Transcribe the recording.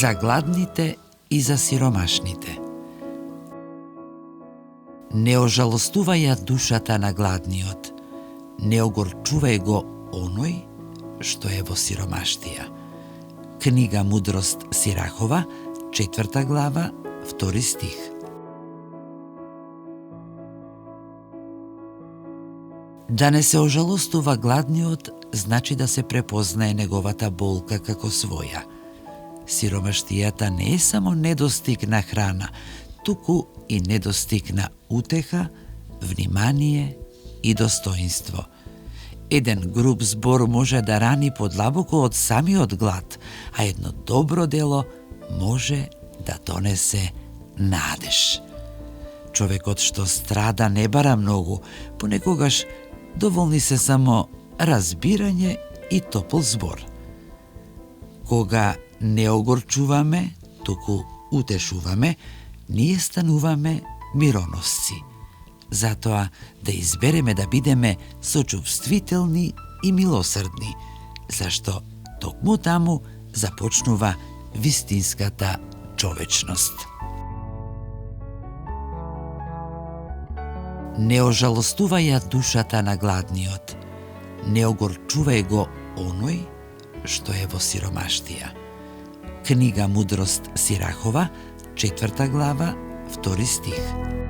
За гладните и за сиромашните. Не ожалостувај ја душата на гладниот, не огорчувај го оној што е во сиромаштија. Книга Мудрост Сирахова, 4 глава, 2 стих. Да не се ожалостува гладниот, значи да се препознае неговата болка како своја. Сиромаштијата не е само недостиг на храна, туку и недостиг на утеха, внимание и достоинство. Еден груб збор може да рани подлабоко од самиот глад, а едно добро дело може да донесе надеж. Човекот што страда не бара многу, понекогаш доволни се само разбирање и топол збор. Кога не огорчуваме, туку утешуваме, ние стануваме мироносци. Затоа да избереме да бидеме сочувствителни и милосрдни, зашто токму таму започнува вистинската човечност. Не ожалостувај ја душата на гладниот, не огорчувај го оној што е во сиромаштија. Книга Мудрост Сирахова, 4 глава, 2 стих.